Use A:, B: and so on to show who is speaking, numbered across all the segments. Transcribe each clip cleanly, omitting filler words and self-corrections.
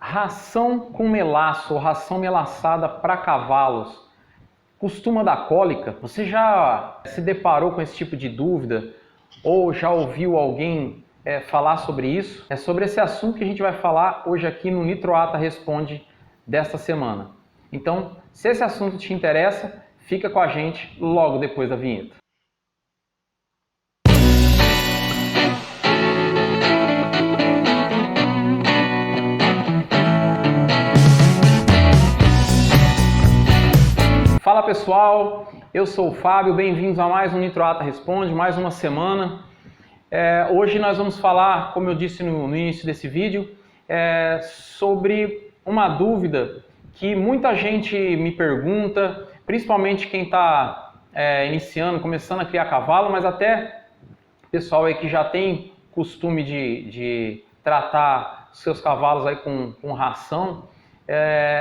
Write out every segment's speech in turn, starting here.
A: Ração com melaço ou ração melaçada para cavalos costuma dar cólica? Você já se deparou com esse tipo de dúvida ou já ouviu alguém falar sobre isso? É sobre esse assunto que a gente vai falar hoje aqui no Nitroata Responde desta semana. Então, se esse assunto te interessa, fica com a gente logo depois da vinheta. Fala pessoal, eu sou o Fábio, bem-vindos a mais um Nitroata Responde, mais uma semana. Hoje nós vamos falar, como eu disse no início desse vídeo, sobre uma dúvida que muita gente me pergunta, principalmente quem está iniciando, começando a criar cavalo, mas até pessoal aí que já tem costume de tratar seus cavalos aí com ração.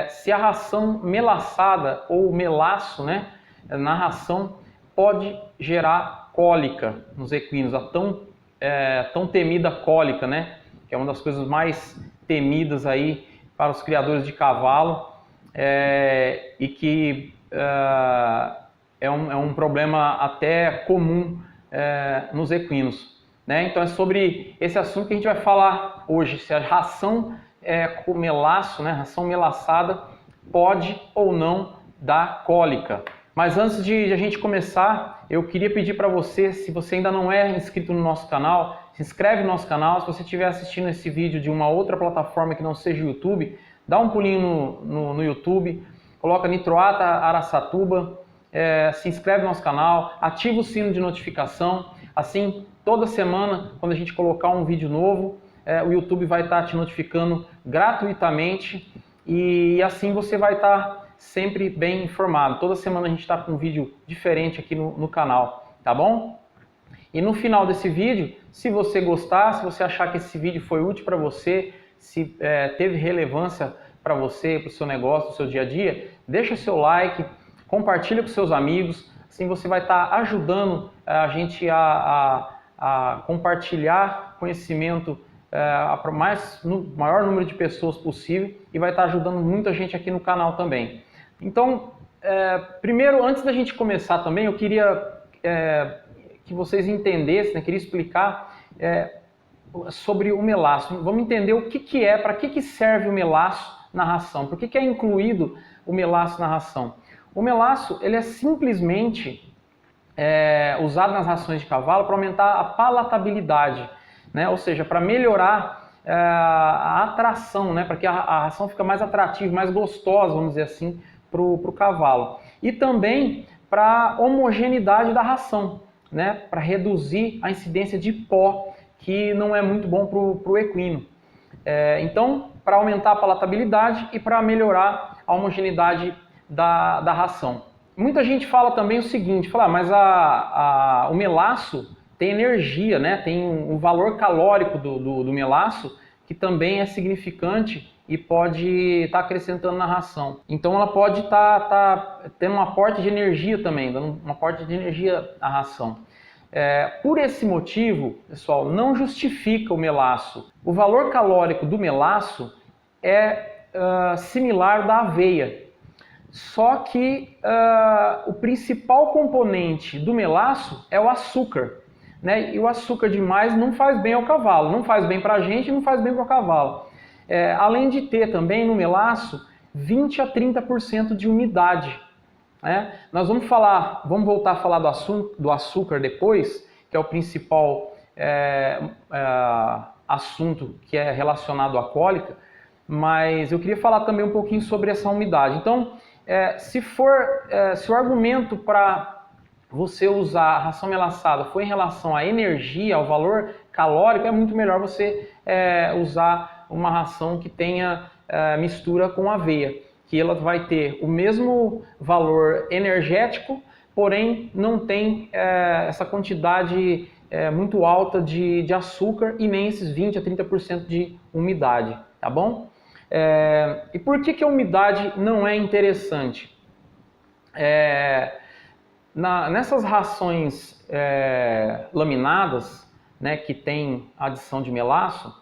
A: Se a ração melaçada ou melaço, né, na ração pode gerar cólica nos equinos, a tão temida cólica, né, que é uma das coisas mais temidas aí para os criadores de cavalo e que é um problema até comum nos equinos, né? Então é sobre esse assunto que a gente vai falar hoje, se a ração com melaço, né, ração melaçada, pode ou não dar cólica. Mas antes de a gente começar, eu queria pedir para você, se você ainda não é inscrito no nosso canal, se inscreve no nosso canal. Se você estiver assistindo esse vídeo de uma outra plataforma que não seja o YouTube, dá um pulinho no YouTube, coloca Nitroata Araçatuba, se inscreve no nosso canal, ativa o sino de notificação, assim toda semana, quando a gente colocar um vídeo novo, o YouTube vai estar te notificando gratuitamente e assim você vai estar sempre bem informado. Toda semana a gente está com um vídeo diferente aqui no canal, tá bom? E no final desse vídeo, se você gostar, se você achar que esse vídeo foi útil para você, se teve relevância para você, para o seu negócio, para o seu dia a dia, deixa o seu like, compartilha com seus amigos, assim você vai estar ajudando a gente a compartilhar conhecimento para o maior número de pessoas possível e vai estar ajudando muita gente aqui no canal também. Então, primeiro, antes da gente começar também, eu queria que vocês entendessem, né, queria explicar sobre o melaço. Vamos entender o que é, para que serve o melaço na ração, por que é incluído o melaço na ração. O melaço, ele é simplesmente usado nas rações de cavalo para aumentar a palatabilidade, né? Ou seja, para melhorar a atração, né? Para que a ração fique mais atrativa, mais gostosa, vamos dizer assim, para o cavalo. E também para a homogeneidade da ração, né? Para reduzir a incidência de pó, que não é muito bom para o equino. Então, para aumentar a palatabilidade e para melhorar a homogeneidade da ração. Muita gente fala também o seguinte, mas o melaço tem energia, né? Tem um valor calórico do melaço que também é significante e pode estar acrescentando na ração. Então ela pode estar tendo um aporte de energia também, dando um aporte de energia à ração. Por esse motivo, pessoal, não justifica o melaço. O valor calórico do melaço é similar da aveia. Só que o principal componente do melaço é o açúcar. Né? E o açúcar demais não faz bem ao cavalo, não faz bem para a gente e não faz bem para o cavalo. Além de ter também no melaço 20 a 30% de umidade. Né? Nós vamos voltar a falar do açúcar depois, que é o principal assunto que é relacionado à cólica, mas eu queria falar também um pouquinho sobre essa umidade. Então, se o argumento para você usar a ração melaçada for em relação à energia, ao valor calórico, é muito melhor você usar uma ração que tenha mistura com aveia, que ela vai ter o mesmo valor energético, porém não tem essa quantidade muito alta de açúcar e nem esses 20 a 30% de umidade, tá bom? E por que a umidade não é interessante? Nessas rações laminadas, né, que tem adição de melaço,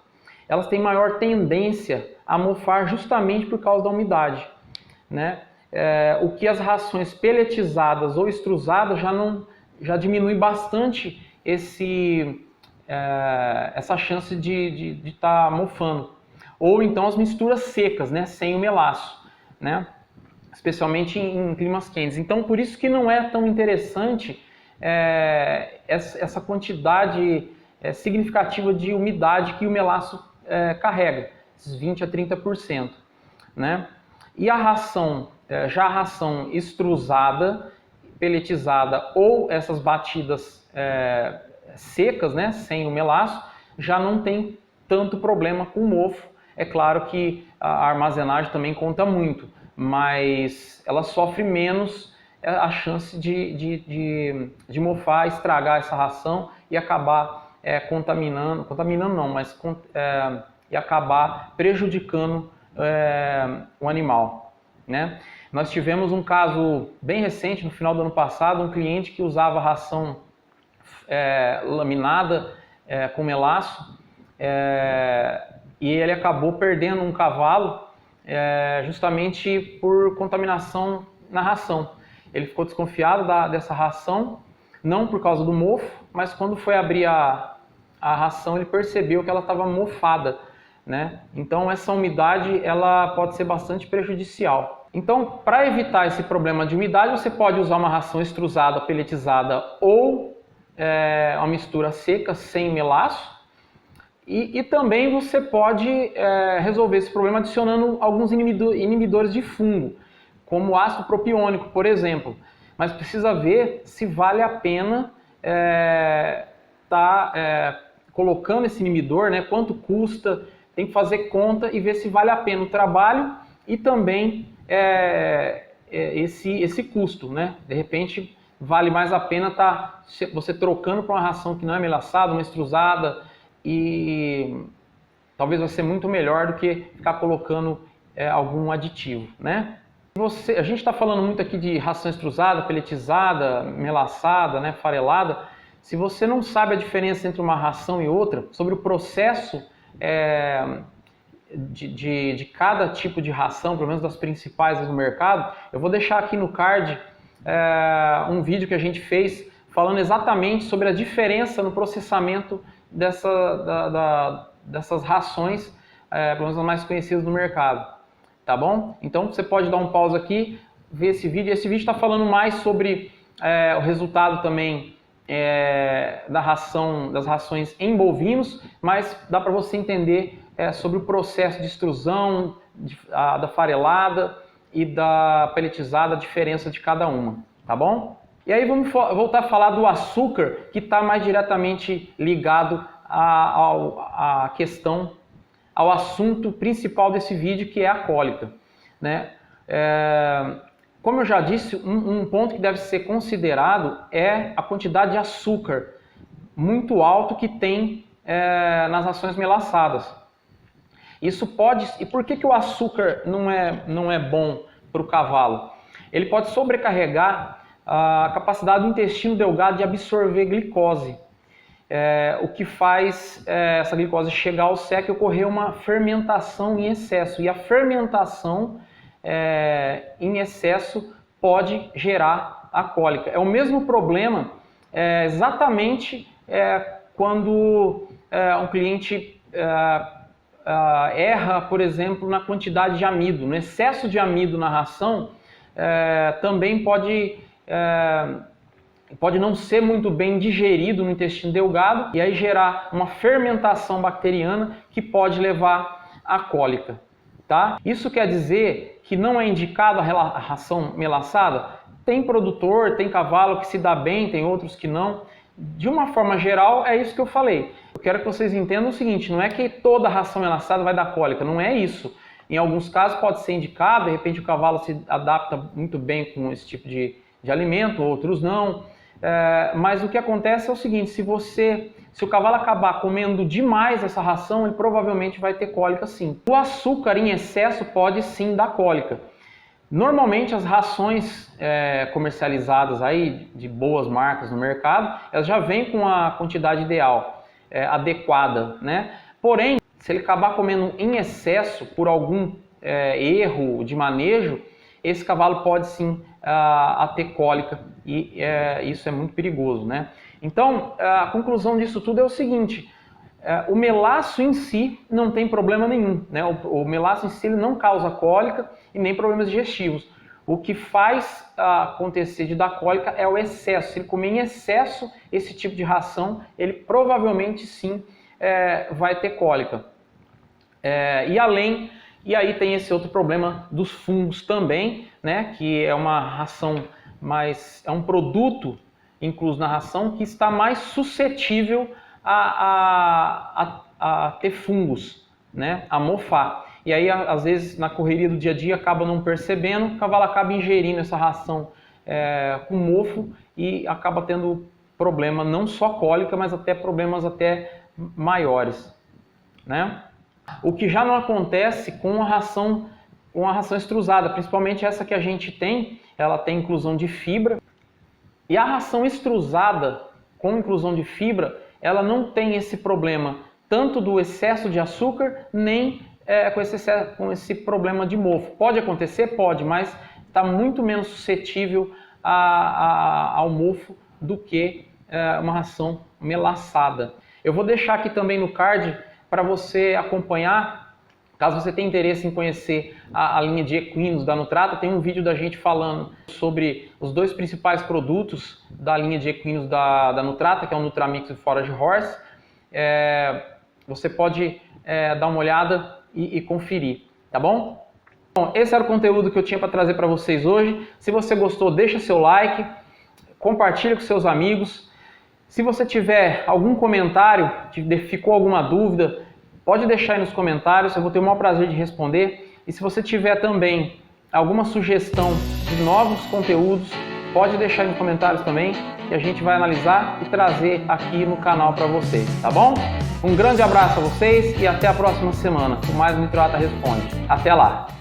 A: elas têm maior tendência a mofar justamente por causa da umidade, né? O que as rações peletizadas ou extrusadas já diminui bastante essa chance de estar mofando. Ou então as misturas secas, né, sem o melaço, né, especialmente em climas quentes. Então, por isso que não é tão interessante essa quantidade significativa de umidade que o melaço carrega, esses 20 a 30%, né? E já a ração extrusada, peletizada ou essas batidas secas, né, sem o melaço, já não tem tanto problema com o mofo. É claro que a armazenagem também conta muito, mas ela sofre menos a chance de mofar, estragar essa ração e acabar contaminando não, mas e acabar prejudicando o animal, né? Nós tivemos um caso bem recente, no final do ano passado, um cliente que usava ração laminada com melaço, e ele acabou perdendo um cavalo justamente por contaminação na ração. Ele ficou desconfiado dessa ração, não por causa do mofo, mas quando foi abrir a ração ele percebeu que ela estava mofada, né? Então essa umidade ela pode ser bastante prejudicial. Então, para evitar esse problema de umidade, você pode usar uma ração extrusada, peletizada ou uma mistura seca sem melaço. E também você pode resolver esse problema adicionando alguns inibidores de fungo, como o ácido propiônico, por exemplo. Mas precisa ver se vale a pena colocando esse inibidor, né? Quanto custa, tem que fazer conta e ver se vale a pena o trabalho e também esse custo, né? De repente vale mais a pena você trocando para uma ração que não é melaçada, uma extrusada, e talvez vai ser muito melhor do que ficar colocando algum aditivo, né? A gente está falando muito aqui de ração extrusada, peletizada, melaçada, né, farelada. Se você não sabe a diferença entre uma ração e outra, sobre o processo de cada tipo de ração, pelo menos das principais no mercado, eu vou deixar aqui no card um vídeo que a gente fez falando exatamente sobre a diferença no processamento dessas rações, pelo menos as mais conhecidas no mercado. Tá bom? Então você pode dar um pause aqui, ver esse vídeo. Esse vídeo está falando mais sobre o resultado também das rações em bovinos, mas dá para você entender sobre o processo de extrusão, da farelada e da peletizada, a diferença de cada uma, tá bom? E aí vamos voltar a falar do açúcar, que está mais diretamente ligado à questão, ao assunto principal desse vídeo, que é a cólica, né? Como eu já disse, um ponto que deve ser considerado é a quantidade de açúcar muito alto que tem nas rações melaçadas. Isso pode... E por que o açúcar não é bom para o cavalo? Ele pode sobrecarregar a capacidade do intestino delgado de absorver glicose. O que faz essa glicose chegar ao seco e ocorrer uma fermentação em excesso. E a fermentação em excesso pode gerar a cólica. É o mesmo problema exatamente quando um cliente erra, por exemplo, na quantidade de amido. No excesso de amido na ração também pode não ser muito bem digerido no intestino delgado e aí gerar uma fermentação bacteriana que pode levar à cólica, tá? Isso quer dizer que não é indicado a ração melaçada? Tem produtor, tem cavalo que se dá bem, tem outros que não. De uma forma geral, é isso que eu falei. Eu quero que vocês entendam o seguinte, não é que toda ração melaçada vai dar cólica, não é isso. Em alguns casos pode ser indicado, de repente o cavalo se adapta muito bem com esse tipo de alimento, outros não. Mas o que acontece é o seguinte, se o cavalo acabar comendo demais essa ração, ele provavelmente vai ter cólica sim. O açúcar em excesso pode sim dar cólica. Normalmente as rações comercializadas aí de boas marcas no mercado, elas já vêm com a quantidade ideal, adequada, né? Porém, Se ele acabar comendo em excesso por algum erro de manejo, esse cavalo pode sim a ter cólica e isso é muito perigoso, né? Então, a conclusão disso tudo é o seguinte: o melaço em si não tem problema nenhum, né? O melaço em si ele não causa cólica e nem problemas digestivos. O que faz acontecer de dar cólica é o excesso. Se ele comer em excesso esse tipo de ração, ele provavelmente sim vai ter cólica. E aí tem esse outro problema dos fungos também, né? Que é uma ração é um produto incluso na ração que está mais suscetível a ter fungos, né? A mofar. E aí, às vezes, na correria do dia a dia, acaba não percebendo, o cavalo acaba ingerindo essa ração com mofo e acaba tendo problema, não só cólica, mas até problemas até maiores, né? O que já não acontece com a ração extrusada, principalmente essa que a gente tem, ela tem inclusão de fibra. E a ração extrusada com inclusão de fibra, ela não tem esse problema tanto do excesso de açúcar, nem com esse problema de mofo. Pode acontecer? Pode, mas está muito menos suscetível ao mofo do que uma ração melaçada. Eu vou deixar aqui também no card para você acompanhar, caso você tenha interesse em conhecer a linha de equinos da Nutrata. Tem um vídeo da gente falando sobre os dois principais produtos da linha de equinos da Nutrata, que é o Nutramix e o Forage Horse. Você pode dar uma olhada e conferir, tá bom? Bom, esse era o conteúdo que eu tinha para trazer para vocês hoje. Se você gostou, deixa seu like, compartilha com seus amigos. Se você tiver algum comentário, ficou alguma dúvida, pode deixar aí nos comentários, eu vou ter o maior prazer de responder. E se você tiver também alguma sugestão de novos conteúdos, pode deixar aí nos comentários também, que a gente vai analisar e trazer aqui no canal para vocês, tá bom? Um grande abraço a vocês e até a próxima semana com mais um Nitroata Responde. Até lá!